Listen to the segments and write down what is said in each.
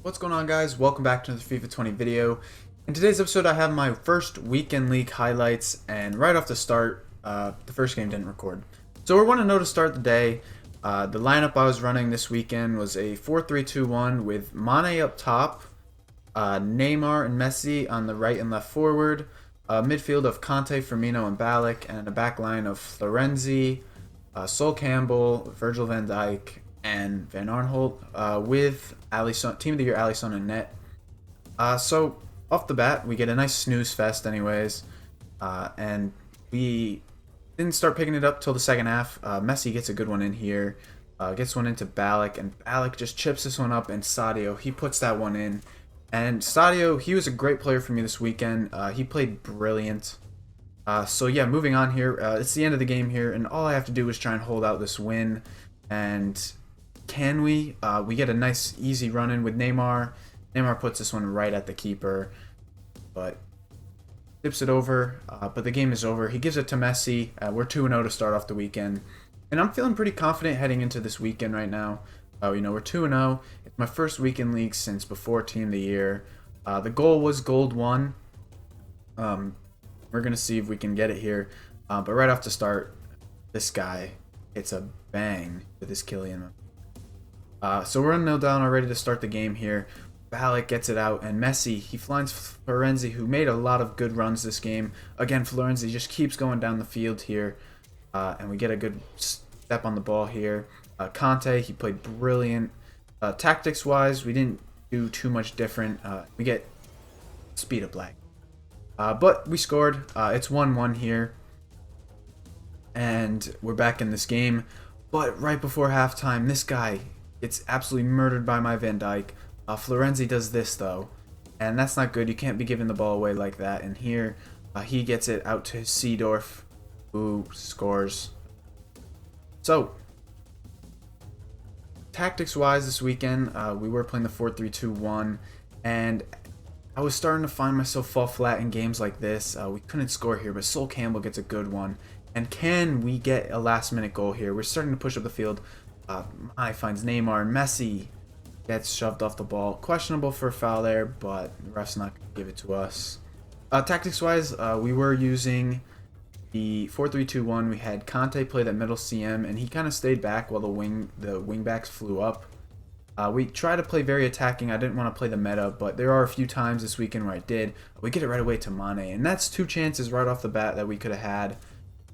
What's going on, guys? Welcome back to the FIFA 20 video. In today's episode I have my first weekend league highlights, and right off the start the first game didn't record. So we want to know to start the day. The lineup I was running this weekend was a 4-3-2-1 with Mane up top, Neymar and Messi on the right and left forward, a midfield of Conte, Firmino and Ballack, and a back line of Florenzi, Sol Campbell, Virgil van Dijk, and Van Arnholt, with Alisson, Team of the Year Alisson in net. So off the bat, we get a nice snooze fest anyways, and we didn't start picking it up till the second half. Messi gets a good one in here, gets one into Ballack, and Ballack just chips this one up, and Sadio, he puts that one in. And Sadio, he was a great player for me this weekend. He played brilliant. So yeah, moving on here. It's the end of the game here, and all I have to do is try and hold out this win. And can we? We get a nice easy run in with Neymar. Neymar puts this one right at the keeper, but tips it over. But the game is over. He gives it to Messi. We're 2-0 to start off the weekend, and I'm feeling pretty confident heading into this weekend right now. We're 2-0. It's my first weekend league since before Team of the Year. The goal was gold 1. We're gonna see if we can get it here. But right off the start, this guy hits a bang with his Killian. So we're 1-0 down already to start the game here. Ballack gets it out, and Messi, he finds Florenzi, who made a lot of good runs this game. Again, Florenzi just keeps going down the field here, and we get a good step on the ball here. Conte, he played brilliant. Tactics-wise, we didn't do too much different. We get speed of black. But we scored. It's 1-1 here, and we're back in this game. But right before halftime, this guy gets absolutely murdered by my Van Dijk. Florenzi does this though, and that's not good. You can't be giving the ball away like that. And here, he gets it out to Seedorf, who scores. So, tactics-wise this weekend, we were playing the 4-3-2-1, and I was starting to find myself fall flat in games like this. We couldn't score here, but Sol Campbell gets a good one. And can we get a last-minute goal here? We're starting to push up the field. Mane finds Neymar, and Messi gets shoved off the ball. Questionable for a foul there, but the ref's not going to give it to us. Tactics-wise, we were using the 4-3-2-1. We had Conte play that middle CM, and he kind of stayed back while the wingbacks flew up. We try to play very attacking. I didn't want to play the meta, but there are a few times this weekend where I did. We get it right away to Mane, and that's 2 chances right off the bat that we could have had.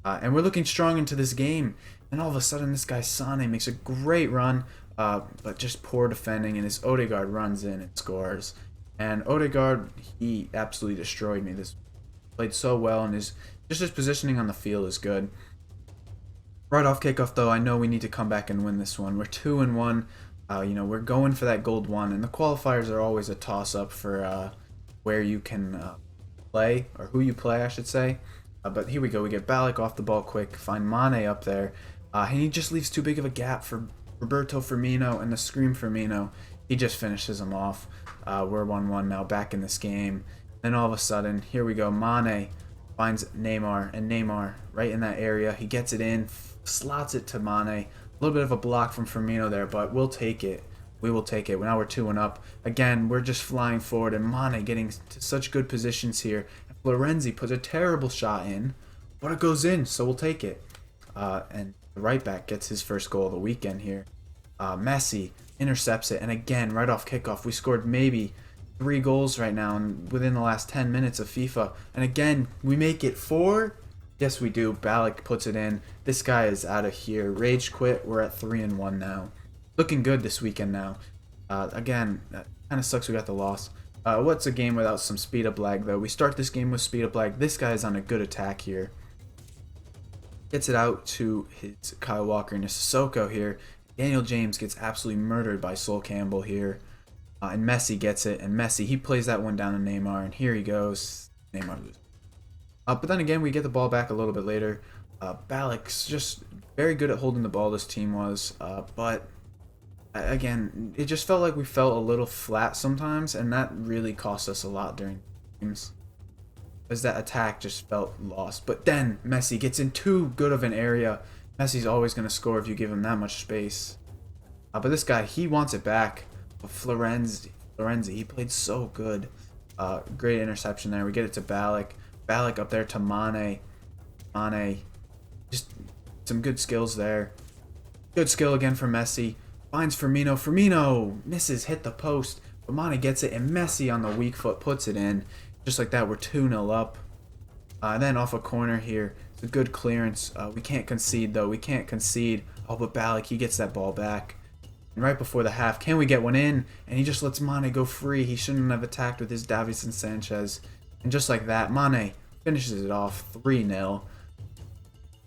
And we're looking strong into this game, and all of a sudden this guy Sane makes a great run, but just poor defending, and his Odegaard runs in and scores. And Odegaard, he absolutely destroyed me. This played so well, and his positioning on the field is good. Right off kickoff though, I know we need to come back and win this one. We're 2-1. We're going for that gold 1, and the qualifiers are always a toss-up for where you can play, or who you play, I should say. But here we go. We get Ballack off the ball quick, find Mane up there, and he just leaves too big of a gap for Roberto Firmino, and the scream Firmino, he just finishes him off. We're 1-1 now, back in this game. Then all of a sudden, here we go. Mane finds Neymar, and Neymar right in that area. He gets it in, slots it to Mane. A little bit of a block from Firmino there, but we'll take it. We will take it. Now we're 2-1 up. Again, we're just flying forward, and Mane getting to such good positions here. Florenzi puts a terrible shot in, but it goes in, so we'll take it. And the right back gets his first goal of the weekend here. Messi intercepts it, and again, right off kickoff, we scored maybe 3 goals right now within the last 10 minutes of FIFA. And again, we make it 4. Yes, we do. Ballack puts it in. This guy is out of here. Rage quit. We're at 3-1 now. Looking good this weekend now. Again, that kind of sucks we got the loss. What's a game without some speed up lag though? We start this game with speed up lag. This guy is on a good attack here. Gets it out to his Kyle Walker and Sissoko here. Daniel James gets absolutely murdered by Sol Campbell here. And Messi gets it. And Messi, he plays that one down to Neymar. And here he goes. Neymar loses. But then again, we get the ball back a little bit later. Ballack's just very good at holding the ball, this team was. But again, it just felt like we felt a little flat sometimes, and that really cost us a lot during games, as that attack just felt lost. But then Messi gets in too good of an area. Messi's always going to score if you give him that much space. But this guy, he wants it back. But Florenzi Lorenzi, he played so good. Great interception there. We get it to Ballack. Ballack up there to Mane. Mane, just some good skills there. Good skill again for Messi. Finds Firmino. Firmino misses, hit the post. But Mane gets it, and Messi on the weak foot puts it in. Just like that, we're 2-0 up. Then off a corner here. It's a good clearance. We can't concede, though. We can't concede. Oh, but Ballack, he gets that ball back. And right before the half, can we get one in? And he just lets Mane go free. He shouldn't have attacked with his Davison Sanchez. And just like that, Mane finishes it off 3-0. I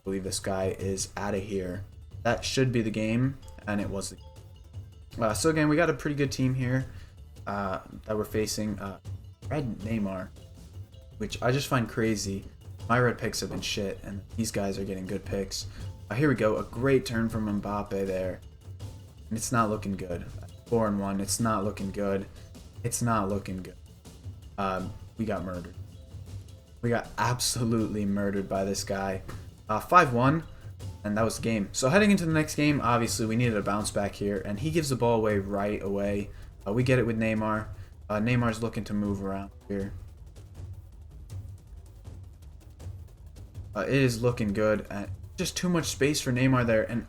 believe this guy is out of here. That should be the game, and it was the game. So again, we got a pretty good team here that we're facing. Red Neymar, which I just find crazy. My red picks have been shit, and these guys are getting good picks. Here we go. A great turn from Mbappe there. And it's not looking good. 4-1. It's not looking good. It's not looking good. We got murdered. We got absolutely murdered by this guy. 5-1. And that was the game. So heading into the next game, obviously we needed a bounce back here. And he gives the ball away right away. We get it with Neymar. Neymar's looking to move around here. It is looking good. Just too much space for Neymar there. And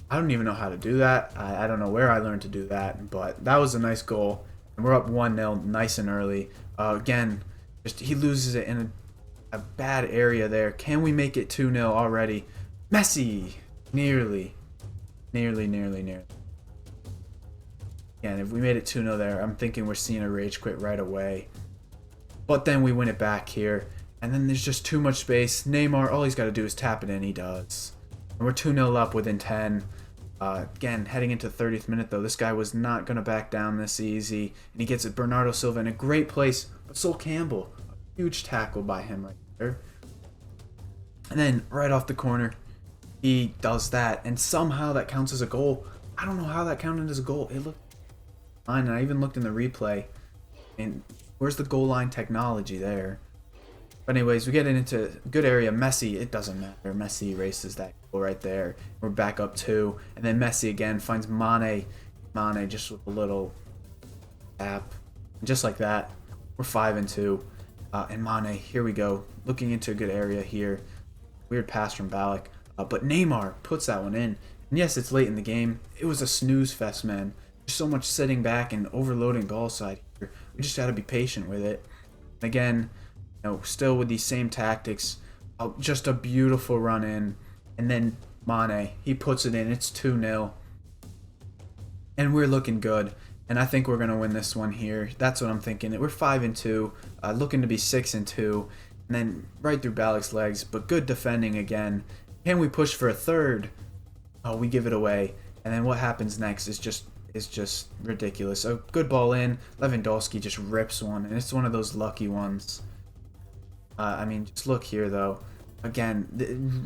I don't even know how to do that. I don't know where I learned to do that. But that was a nice goal. And we're up 1-0 nice and early. Again, just he loses it in a bad area there. Can we make it 2-0 already? Messi! Nearly. Nearly. Again, if we made it 2-0 there, I'm thinking we're seeing a rage quit right away. But then we win it back here. And then there's just too much space. Neymar, all he's got to do is tap it in. He does. And we're 2-0 up within 10. Again, heading into the 30th minute, though, this guy was not going to back down this easy. And he gets it, Bernardo Silva, in a great place. But Sol Campbell, a huge tackle by him right there. And then right off the corner, he does that. And somehow that counts as a goal. I don't know how that counted as a goal. It looked fine. And I even looked in the replay. And where's the goal line technology there? But anyways, we get into a good area. Messi, it doesn't matter. Messi erases that goal right there. We're back up 2. And then Messi again finds Mane. Mane just with a little tap. And just like that, we're 5-2. And Mane, here we go. Looking into a good area here. Weird pass from Ballack. But Neymar puts that one in. And yes, it's late in the game. It was a snooze fest, man. There's so much sitting back and overloading ball side here. We just got to be patient with it. And again, still with these same tactics. Just a beautiful run in. And then Mane, he puts it in. It's 2-0. And we're looking good. And I think we're going to win this one here. That's what I'm thinking. We're 5-2. Looking to be 6-2. And then right through Ballack's legs. But good defending again. Can we push for a third? Oh, we give it away. And then what happens next is just ridiculous. A good ball in. Lewandowski just rips one. And it's one of those lucky ones. I mean, just look here, though. Again,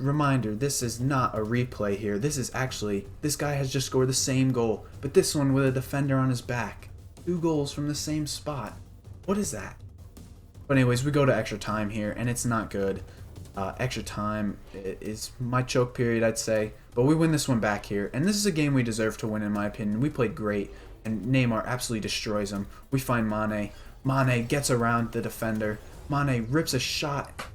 reminder, this is not a replay here. This is actually, this guy has just scored the same goal, but this one with a defender on his back. 2 goals from the same spot. What is that? But anyways, we go to extra time here, and it's not good. Extra time is my choke period, I'd say. But we win this one back here, and this is a game we deserve to win, in my opinion. We played great, and Neymar absolutely destroys him. We find Mane. Mane gets around the defender. Mane rips a shot,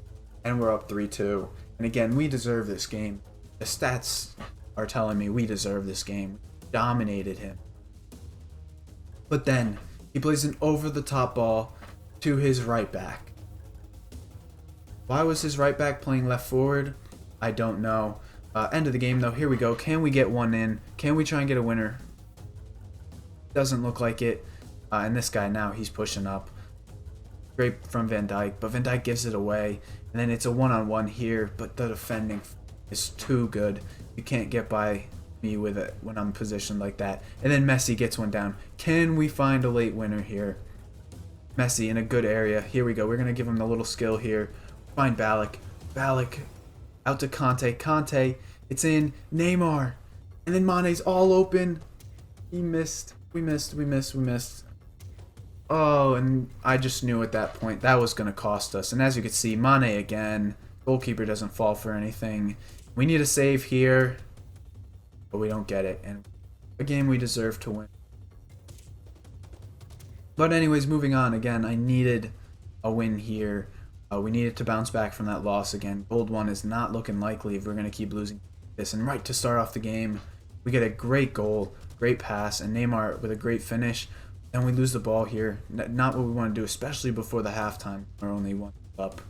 and we're up 3-2. And again, we deserve this game. The stats are telling me we deserve this game. We dominated him. But then, he plays an over-the-top ball to his right back. Why was his right back playing left forward? I don't know. End of the game, though. Here we go. Can we get one in? Can we try and get a winner? Doesn't look like it. And this guy now, he's pushing up. Great from Van Dijk, but Van Dijk gives it away. And then it's a one-on-one here, but the defending is too good. You can't get by me with it when I'm positioned like that. And then Messi gets one down. Can we find a late winner here? Messi in a good area. Here we go. We're going to give him the little skill here. Find Ballack. Ballack out to Conte. Conte, it's in. Neymar. And then Mane's all open. He missed. We missed. Oh, and I just knew at that point that was going to cost us. And as you can see, Mane again. Goalkeeper doesn't fall for anything. We need a save here, but we don't get it. And a game we deserve to win. But anyways, moving on. Again, I needed a win here. We needed to bounce back from that loss again. Gold 1 is not looking likely if we're going to keep losing this. And right to start off the game, we get a great goal, great pass, and Neymar with a great finish. And we lose the ball here. Not what we want to do, especially before the halftime. We're only 1 up.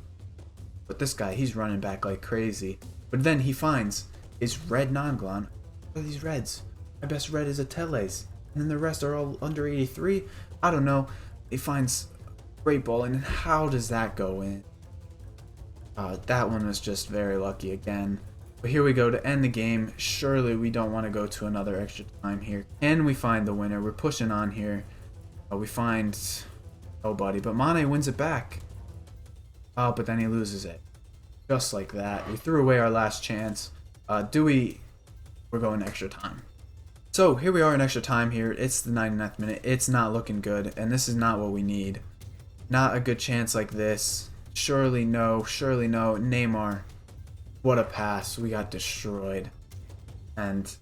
But this guy, he's running back like crazy. But then he finds his red non-glon. What are these reds? My best red is a Teles. And then the rest are all under 83. I don't know. He finds a great ball. And how does that go in? That one was just very lucky again. But here we go to end the game. Surely we don't want to go to another extra time here. Can we find the winner? We're pushing on here. We find nobody. But Mane wins it back. Oh, but then he loses it. Just like that. We threw away our last chance. We're going extra time. So here we are in extra time here. It's the 99th minute. It's not looking good. And this is not what we need. Not a good chance like this. Surely no. Surely no. Neymar. What a pass. We got destroyed. And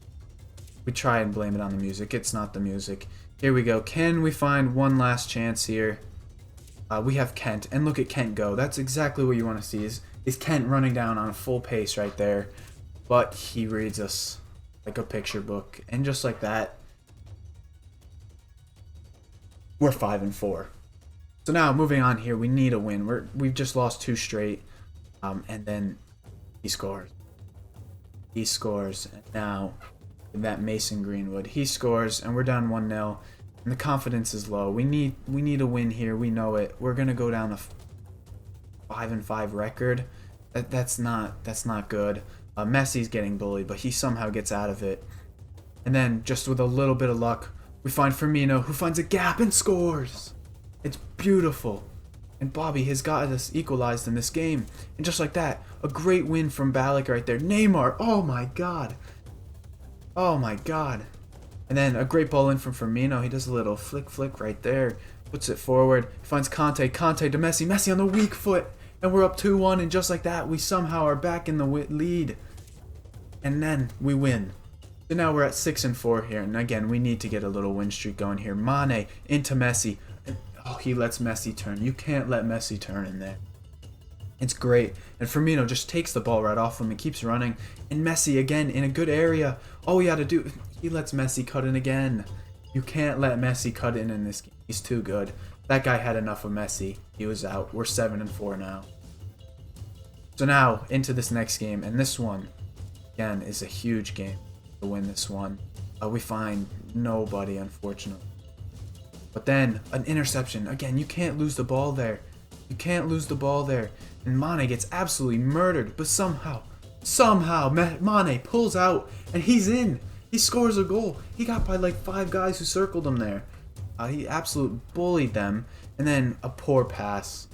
we try and blame it on the music. It's not the music. Here we go. Can we find one last chance here? We have Kent. And look at Kent go. That's exactly what you want to see. Is Kent running down on a full pace right there. But he reads us like a picture book. And just like that, we're 5-4. So now moving on here, we need a win. We've just lost 2 straight. And then he scores. He scores. And now that Mason Greenwood, he scores, and we're down 1-0. And the confidence is low. We need a win here. We know it. We're gonna go down a 5-5 record. That's not good. Messi's getting bullied, but he somehow gets out of it. And then just with a little bit of luck, we find Firmino, who finds a gap and scores. It's beautiful. And Bobby has got us equalized in this game. And just like that, a great win from Ballack right there. Neymar, oh my god. Oh my god. And then a great ball in from Firmino. He does a little flick right there. Puts it forward. Finds Conte to Messi. Messi on the weak foot. And we're up 2-1. And just like that, we somehow are back in the lead. And then we win. So now we're at 6-4 here. And again, we need to get a little win streak going here. Mane into Messi. And, oh, he lets Messi turn. You can't let Messi turn in there. It's great. And Firmino just takes the ball right off him and keeps running. And Messi again in a good area. All we had to do, he lets Messi cut in again. You can't let Messi cut in this game. He's too good. That guy had enough of Messi. He was out. We're 7-4 now. So now into this next game. And this one, again, is a huge game to win this one. We find nobody, unfortunately. But then an interception. Again, you can't lose the ball there. You can't lose the ball there. And Mane gets absolutely murdered. But somehow, Mane pulls out and he's in. He scores a goal. He got by like 5 guys who circled him there. He absolutely bullied them. And then a poor pass.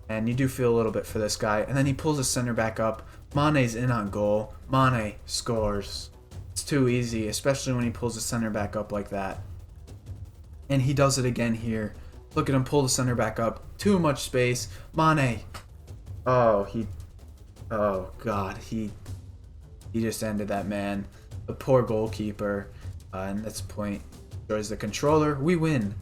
And you do feel a little bit for this guy. And then he pulls his center back up. Mane's in on goal. Mane scores. It's too easy, especially when he pulls his center back up like that. And he does it again here. Look at him pull the center back up. Too much space. Mane. Oh God. He just ended that man. The poor goalkeeper. And that's point. Destroys the controller. We win.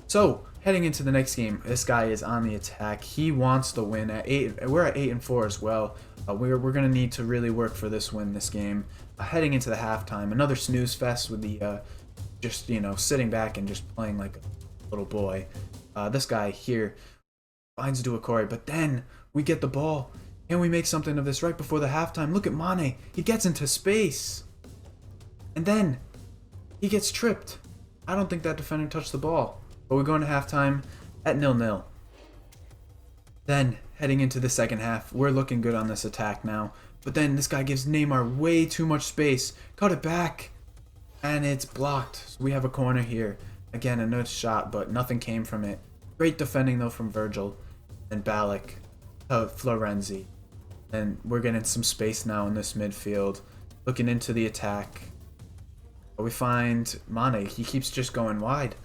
So, heading into the next game, this guy is on the attack. He wants the win at 8. We're at 8-4 as well. We're going to need to really work for this win this game. Heading into the halftime, another snooze fest with the just, sitting back and just playing like a little boy. This guy here finds Doucouré, but then we get the ball and we make something of this right before the halftime. Look at Mane. He gets into space. And then he gets tripped. I don't think that defender touched the ball. But we're going to halftime at 0-0. Then, heading into the second half, we're looking good on this attack now. But then this guy gives Neymar way too much space. Cut it back. And it's blocked. So we have a corner here. Again, a nice shot, but nothing came from it. Great defending, though, from Virgil. And Ballack. Florenzi. And we're getting some space now in this midfield. Looking into the attack. But we find Mane. He keeps just going wide.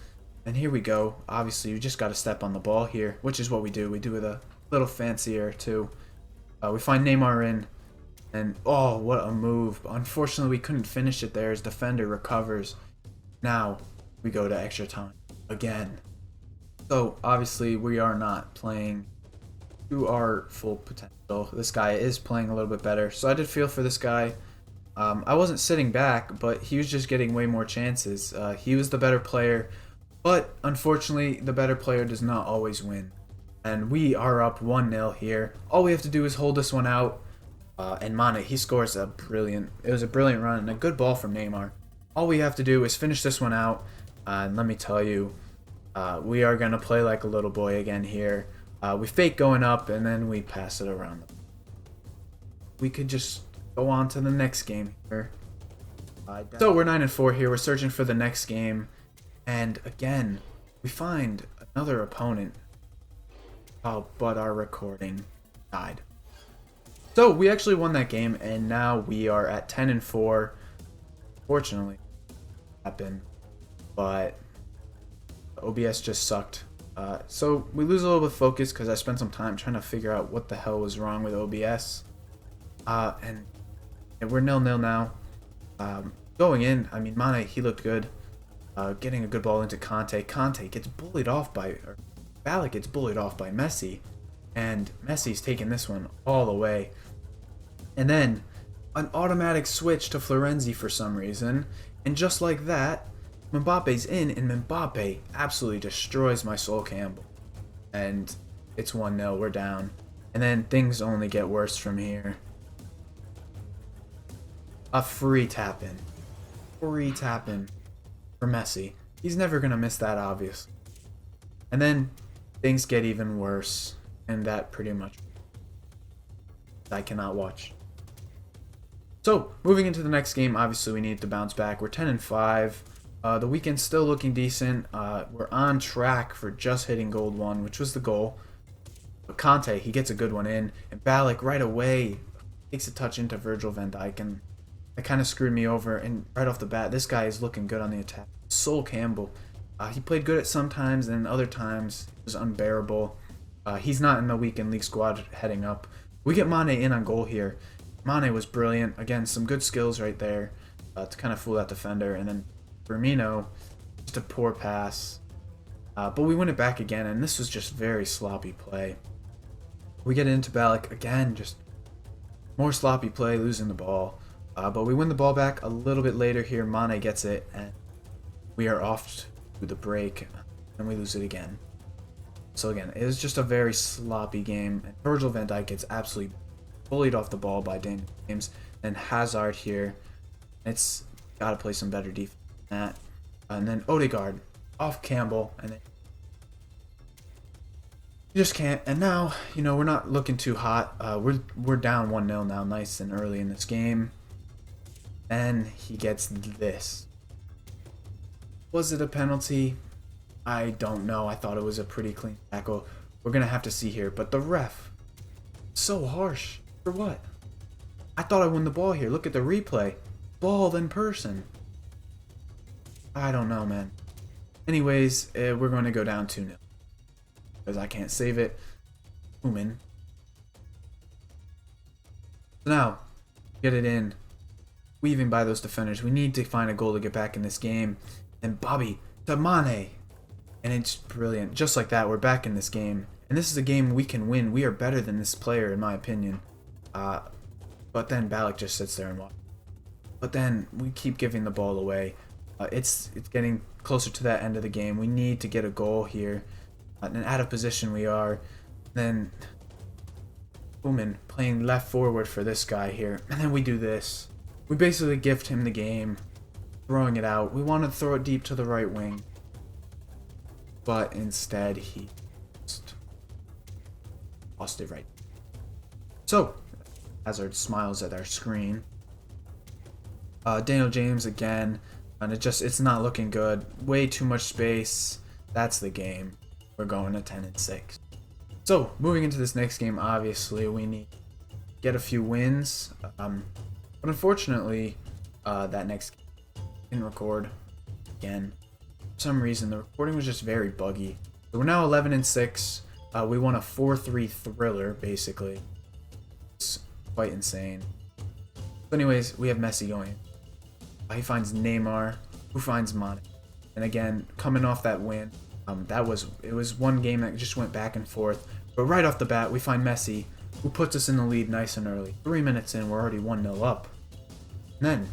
And here we go. Obviously, you just got to step on the ball here, which is what we do. We do it a little fancier, too. We find Neymar in. And, oh, what a move. Unfortunately, we couldn't finish it there. His defender recovers. Now we go to extra time again. So obviously we are not playing to our full potential. This guy is playing a little bit better, so I did feel for this guy. I wasn't sitting back, but he was just getting way more chances. He was the better player, but unfortunately the better player does not always win. And we are up 1-0 here. All we have to do is hold this one out. And Mane, he scores it was a brilliant run and a good ball from Neymar. All we have to do is finish this one out. And let me tell you, we are going to play like a little boy again here. We fake going up and then we pass it around. We could just go on to the next game here. So we're 9-4 here. We're searching for the next game. And again, we find another opponent. Oh, but our recording died. So we actually won that game, and now we are at 10-4. Fortunately, happened, but OBS just sucked. So we lose a little bit of focus because I spent some time trying to figure out what the hell was wrong with OBS. And we're 0-0 now. Going in, I mean, Mane, he looked good. Getting a good ball into Conte. Conte gets bullied off by... Balak gets bullied off by Messi, and Messi's taking this one all the way. And then an automatic switch to Florenzi for some reason, and just like that, Mbappe's in, and Mbappe absolutely destroys my Sol Campbell. And it's 1-0, we're down. And then things only get worse from here. A free tap-in. Free tap-in for Messi. He's never going to miss that, obviously. And then things get even worse, and that pretty much I cannot watch. So moving into the next game, obviously we need to bounce back. We're 10-5. The weekend's still looking decent. We're on track for just hitting gold 1, which was the goal. But Conte, he gets a good one in, and Balak right away takes a touch into Virgil van Dijk, and that kind of screwed me over. And right off the bat, this guy is looking good on the attack. Sol Campbell. He played good at some times, and other times it was unbearable. He's not in the weekend league squad heading up. We get Mane in on goal here. Mane was brilliant. Again, some good skills right there to kind of fool that defender. And then Firmino, just a poor pass. But we win it back again, and this was just very sloppy play. We get into Balak again, just more sloppy play, losing the ball. But we win the ball back a little bit later here. Mane gets it, and we are off to the break, and we lose it again. So again, it was just a very sloppy game, and Virgil van Dijk gets absolutely bullied off the ball by Daniel James. And Hazard here, it's got to play some better defense than that. And then Odegaard off Campbell, and then you just can't. And now, you know, we're not looking too hot. We're down 1-0 now, nice and early in this game. And he gets this. Was it a penalty? I don't know. I thought it was a pretty clean tackle. We're going to have to see here. But the ref, so harsh. For what? I thought I won the ball here. Look at the replay. Ball then person. I don't know, man. Anyways, we're going to go down 2-0. Because I can't save it. Human. So now, get it in. Weaving by those defenders. We need to find a goal to get back in this game. And Bobby to Mane. And it's brilliant. Just like that, we're back in this game. And this is a game we can win. We are better than this player, in my opinion. But then Balak just sits there and watches. But then we keep giving the ball away. It's getting closer to that end of the game. We need to get a goal here. And out of position we are. Then Boomin playing left forward for this guy here. And then we do this. We basically gift him the game. Throwing it out. We want to throw it deep to the right wing. But instead he just lost it right. So, Hazard smiles at our screen. Daniel James again. And it's not looking good. Way too much space. That's the game. We're going to 10-6. So, moving into this next game, obviously we need to get a few wins. But unfortunately, that next game didn't record again. For some reason, the recording was just very buggy. So we're now 11-6. We won a 4-3 thriller, basically. It's quite insane. But anyways, we have Messi going. He finds Neymar, who finds Mane. And again, coming off that win, it was one game that just went back and forth. But right off the bat, we find Messi, who puts us in the lead nice and early. 3 minutes in, we're already 1-0 up. And then,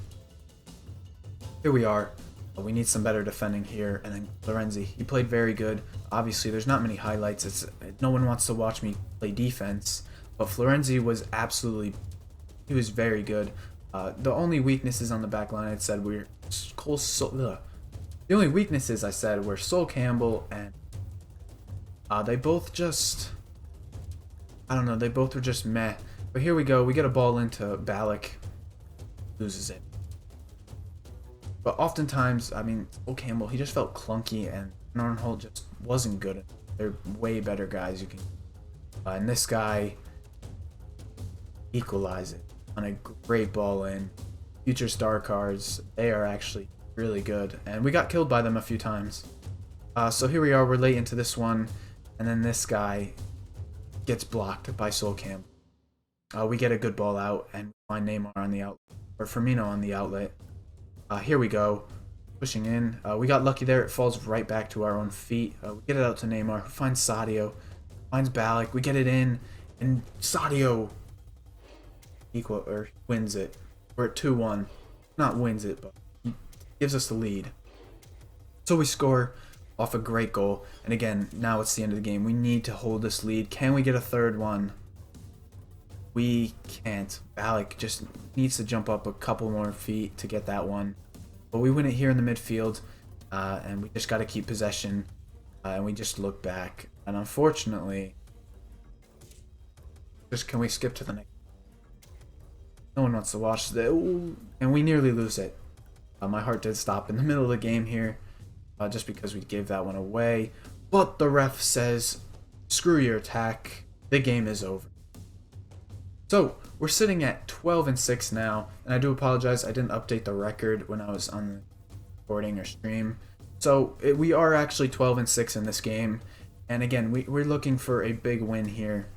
here we are. We need some better defending here. And then Florenzi, he played very good. Obviously, there's not many highlights. No one wants to watch me play defense. But Florenzi was he was very good. The only weaknesses on the back line, I said, the only weaknesses I said were Sol Campbell and they both just, I don't know, they both were just meh. But here we go, we get a ball into Ballack, loses it. But oftentimes, I mean, Sol Campbell, he just felt clunky, and Arnhold just wasn't good. They're way better guys you can. And this guy equalized it on a great ball in. Future star cards, they are actually really good, and we got killed by them a few times. So here we are, we're late into this one, and then this guy gets blocked by Sol Campbell. We get a good ball out, and we find Neymar on the outlet, or Firmino on the outlet. Here we go, pushing in. We got lucky there, it falls right back to our own feet. We get it out to Neymar, who finds Sadio, finds Ballack, we get it in, and Sadio wins it. We're at 2-1. Not wins it, but gives us the lead. So we score off a great goal. And again, now it's the end of the game. We need to hold this lead. Can we get a third one? We can't. Ballack just needs to jump up a couple more feet to get that one. But we win it here in the midfield. And we just got to keep possession. And we just look back. And unfortunately, can we skip to the next? No one wants to watch that. And we nearly lose it. My heart did stop in the middle of the game here, just because we gave that one away. But the ref says, screw your attack, the game is over. So, we're sitting at 12-6 now, and I do apologize, I didn't update the record when I was on the recording or stream. So, we are actually 12-6 in this game, and again, we're looking for a big win here.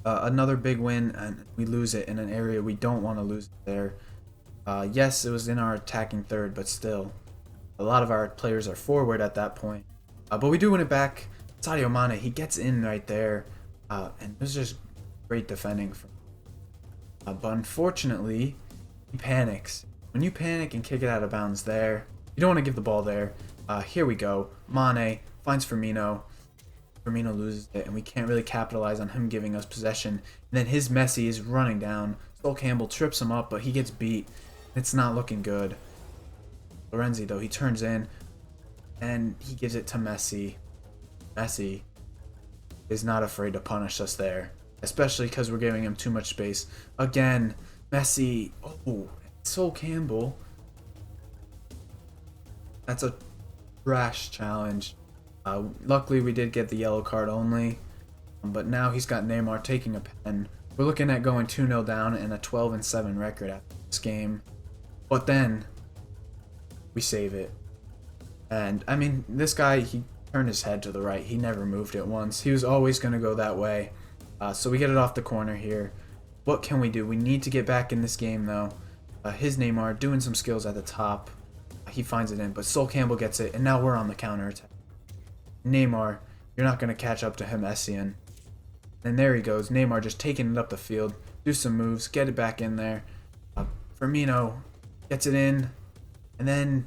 Another big win, and we lose it in an area we don't want to lose it there. Yes, it was in our attacking third, but still, a lot of our players are forward at that point. But we do win it back. Sadio Mane, he gets in right there, and it was just great defending. But unfortunately, he panics. When you panic and kick it out of bounds there, you don't want to give the ball there. Here we go. Mane finds Firmino. Firmino loses it, and we can't really capitalize on him giving us possession. And then his Messi is running down. Sol Campbell trips him up, but he gets beat. It's not looking good. Florenzi, though, he turns in, and he gives it to Messi. Messi is not afraid to punish us there, especially because we're giving him too much space. Again, Messi. Oh, Sol Campbell. That's a rash challenge. Luckily, we did get the yellow card only, but now he's got Neymar taking a pen. We're looking at going 2-0 down and a 12-7 record after this game. But then, we save it. And, I mean, this guy, he turned his head to the right. He never moved it once. He was always going to go that way. So we get it off the corner here. What can we do? We need to get back in this game, though. His Neymar doing some skills at the top. He finds it in, but Sol Campbell gets it, and now we're on the counter attack. Neymar, you're not going to catch up to him, Essien. And there he goes. Neymar just taking it up the field. Do some moves. Get it back in there. Firmino gets it in. And then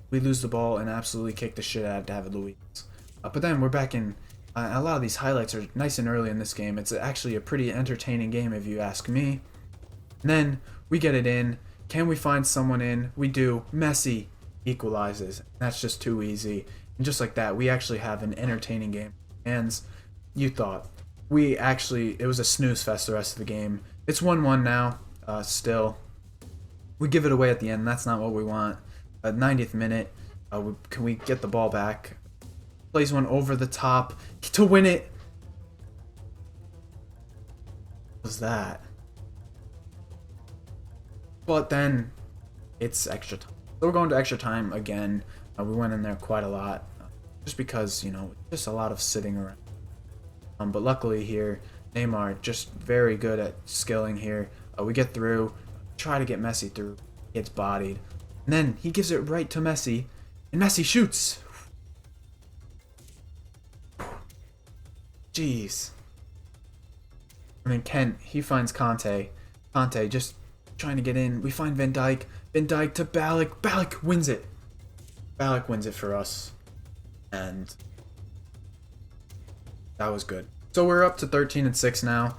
we lose the ball and absolutely kick the shit out of David Luiz. But then we're back in. A lot of these highlights are nice and early in this game. It's actually a pretty entertaining game if you ask me. And then we get it in. Can we find someone in? We do. Messi equalizes. That's just too easy. And just like that, we actually have an entertaining game. And you thought. It was a snooze fest the rest of the game. It's 1-1 now, still. We give it away at the end. That's not what we want. 90th minute, can we get the ball back? Plays one over the top to win it. What was that? But then, it's extra time. So we're going to extra time again. We went in there quite a lot. Just because, just a lot of sitting around. But luckily here, Neymar just very good at skilling here. We get through, try to get Messi through, gets bodied. And then he gives it right to Messi. And Messi shoots. Jeez. And then Kent, he finds Conte. Conte just trying to get in. We find Van Dijk. Van Dijk to Ballack. Ballack wins it. Ballack wins it for us. And that was good. So we're up to 13-6 now.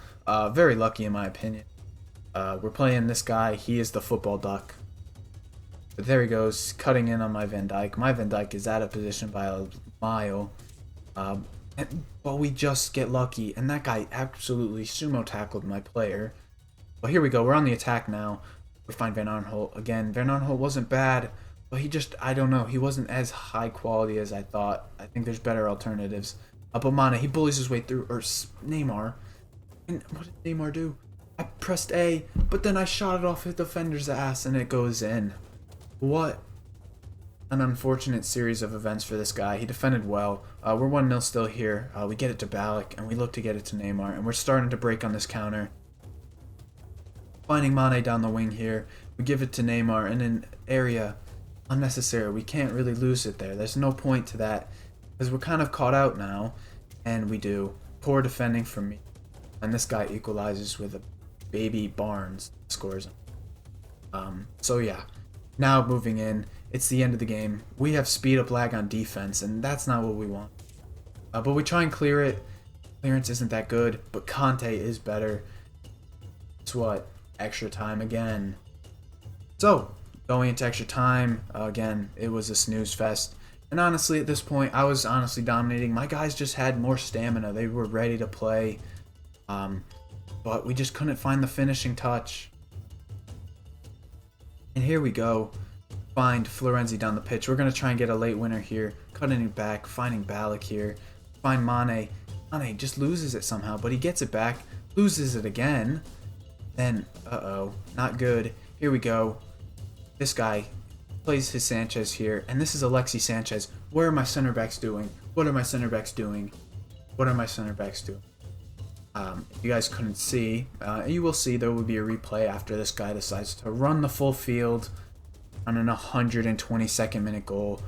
Very lucky in my opinion. We're playing this guy. He is the football duck. But there he goes, cutting in on my Van Dijk. My Van Dijk is out of position by a mile. But we just get lucky. And that guy absolutely sumo tackled my player. But here we go. We're on the attack now. We find Van Arnholt again. Van Arnholt wasn't bad. But he just, I don't know. He wasn't as high quality as I thought. I think there's better alternatives. But Mane, he bullies his way through. Or Neymar. And what did Neymar do? I pressed A. But then I shot it off the defender's ass. And it goes in. What an unfortunate series of events for this guy. He defended well. We're 1-0 still here. We get it to Ballack, and we look to get it to Neymar, and we're starting to break on this counter. Finding Mane down the wing here. We give it to Neymar in an area unnecessary. We can't really lose it there. There's no point to that, because we're kind of caught out now, and we do. Poor defending from me. And this guy equalizes with a baby Barnes scores. So yeah. Now moving in, it's the end of the game. We have speed up lag on defense, and that's not what we want. But we try and clear it. Clearance isn't that good, but Conte is better. It's what? Extra time again. So, going into extra time, again, it was a snooze fest. And honestly, at this point, I was honestly dominating. My guys just had more stamina. They were ready to play. But we just couldn't find the finishing touch. And here we go. Find Florenzi down the pitch. We're going to try and get a late winner here. Cutting it back. Finding Ballack here. Find Mane. Mane just loses it somehow. But he gets it back. Loses it again. Then, uh-oh. Not good. Here we go. This guy plays his Sanchez here. And this is Alexis Sanchez. What are my center backs doing? What are my center backs doing? What are my center backs doing? If you guys couldn't see, you will see there will be a replay after this guy decides to run the full field on an 122nd minute goal.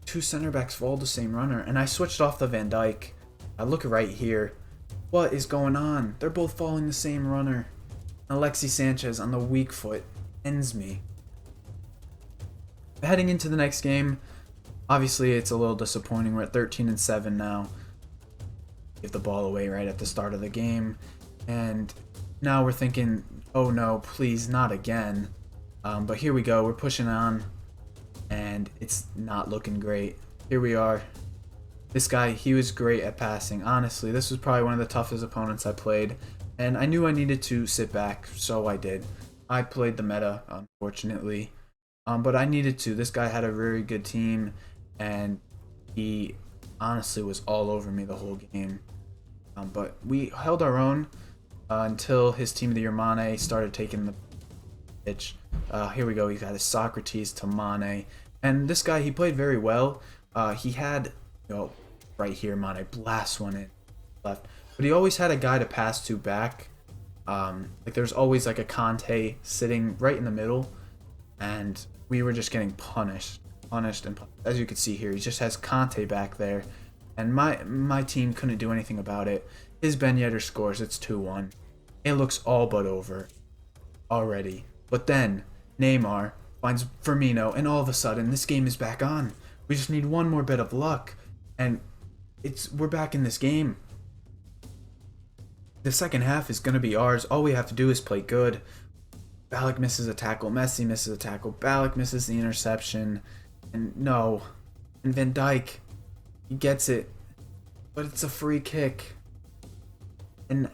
Two center backs follow the same runner, and I switched off the Van Dijk. Look right here. What is going on? They're both following the same runner. Alexis Sanchez on the weak foot ends me. Heading into the next game, obviously it's a little disappointing. We're at 13-7 now. Give the ball away right at the start of the game, and now we're thinking, oh no, please not again. But here we go, we're pushing on, and it's not looking great. Here we are. This guy, he was great at passing. Honestly, this was probably one of the toughest opponents I played, and I knew I needed to sit back, so I did. I played the meta, unfortunately, but I needed to. This guy had a very good team, and he honestly was all over me the whole game. But we held our own until his team of the year, Mane, started taking the pitch. Here we go. He got his Socrates to Mane. And this guy, he played very well. He had, right here, Mane blasts one in left. But he always had a guy to pass to back. Like there's always like a Conte sitting right in the middle. And we were just getting punished. And as you can see here, he just has Conte back there. And my team couldn't do anything about it. His Ben Yedder scores. It's 2-1. It looks all but over already. But then Neymar finds Firmino, and all of a sudden this game is back on. We just need one more bit of luck, and we're back in this game. The second half is going to be ours. All we have to do is play good. Ballack misses a tackle. Messi misses a tackle. Ballack misses the interception. And Van Dijk, he gets it, but it's a free kick. And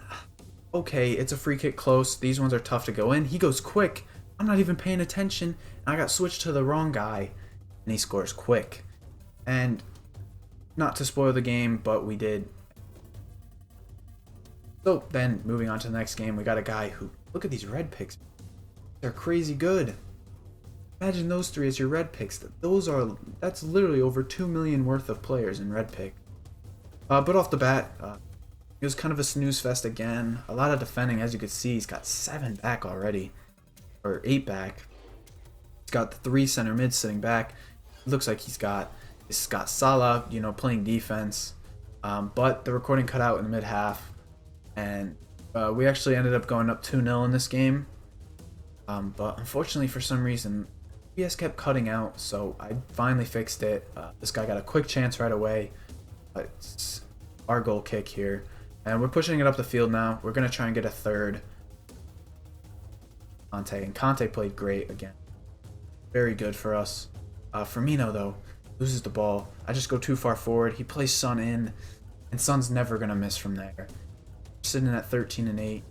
okay, it's a free kick close. These ones are tough to go in. He goes quick. I'm not even paying attention. I got switched to the wrong guy, and he scores quick. And not to spoil the game, but we did. So then, moving on to the next game, we got a guy who, look at these red picks. They're crazy good. Imagine those three as your red picks. That's literally over 2 million worth of players in red pick. But off the bat, it was kind of a snooze fest again. A lot of defending, as you can see. He's got 7 back already, or 8 back. He's got the 3 center mid sitting back. looks like he's got Salah, playing defense. But the recording cut out in the mid half, and we actually ended up going up 2-0 in this game. But unfortunately, for some reason, PS kept cutting out, so I finally fixed it. This guy got a quick chance right away. It's our goal kick here, and we're pushing it up the field now. We're gonna try and get a third. Conte played great again. Very good for us. Firmino, though, loses the ball. I just go too far forward. He plays Son in, and Son's never going to miss from there. We're sitting at 13-8.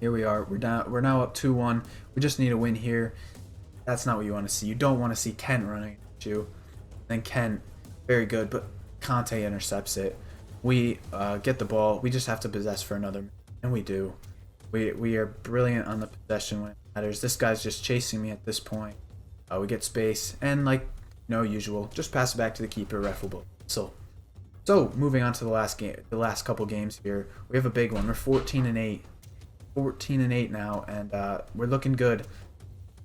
Here we are. We're now up 2-1. We just need a win here. That's not what you want to see. You don't want to see Kent running at you. Then Kent, very good, but Conte intercepts it. We get the ball. We just have to possess for another minute, and we do. We are brilliant on the possession when it matters. This guy's just chasing me at this point. We get space, and like usual, just pass it back to the keeper. Ref will blow. So moving on to the last game, the last couple games here, we have a big one. We're 14-8, 14-8 now, and we're looking good.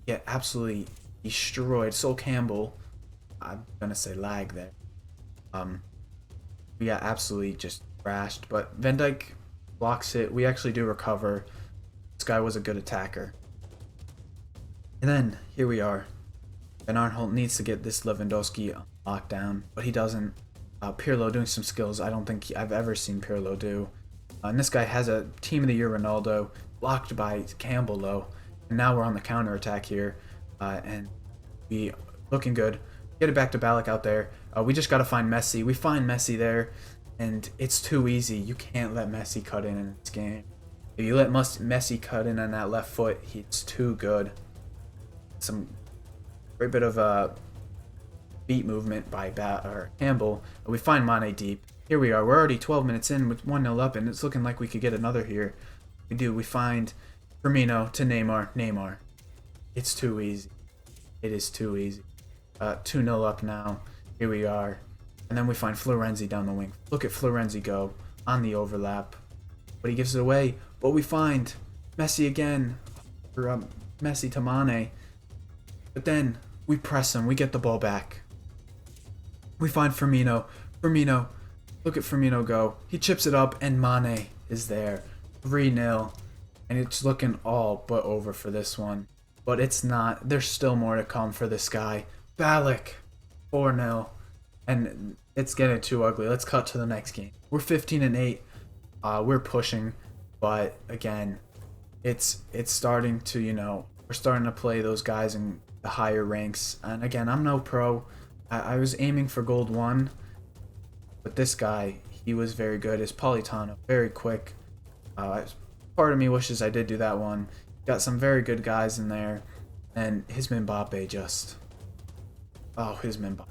Get absolutely destroyed. Sol Campbell, I'm gonna say lag there. We got absolutely just thrashed, but Van Dijk blocks it. We actually do recover. This guy was a good attacker. And then here we are. Van Aanholt needs to get this Lewandowski locked down, but he doesn't. Pirlo doing some skills I don't think I've ever seen Pirlo do. And this guy has a Team of the Year Ronaldo, blocked by Campbell though. And now we're on the counter attack here, and we looking good. Get it back to Ballack out there. We just got to find Messi. We find Messi there, and it's too easy. You can't let Messi cut in this game. If you let Messi cut in on that left foot, it's too good. Some great bit of beat movement by Campbell. We find Mane deep. Here we are. We're already 12 minutes in with 1-0 up, and it's looking like we could get another here. We do. We find Firmino to Neymar. Neymar. It's too easy. It is too easy. 2-0 up now. Here we are. And then we find Florenzi down the wing. Look at Florenzi go on the overlap. But he gives it away. But we find Messi again. Or Messi to Mane. But then we press him. We get the ball back. We find Firmino. Firmino. Look at Firmino go. He chips it up and Mane is there. 3-0. And it's looking all but over for this one. But it's not. There's still more to come for this guy. Ballack. 4-0. And it's getting too ugly. Let's cut to the next game. We're 15-8. We're pushing. But again, it's starting to, we're starting to play those guys in the higher ranks. And again, I'm no pro. I was aiming for gold 1. But this guy, he was very good. Is Politano. Very quick. Part of me wishes I did do that one. Got some very good guys in there. And his Mbappe just... Oh, his Mbappe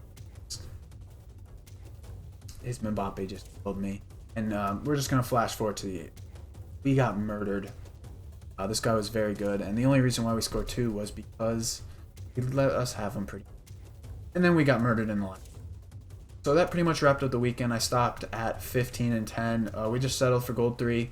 just killed me. And we're just going to flash forward to the... We got murdered. This guy was very good. And the only reason why we scored 2 was because he let us have him pretty... And then we got murdered in the line. So that pretty much wrapped up the weekend. I stopped at 15-10. We just settled for gold 3.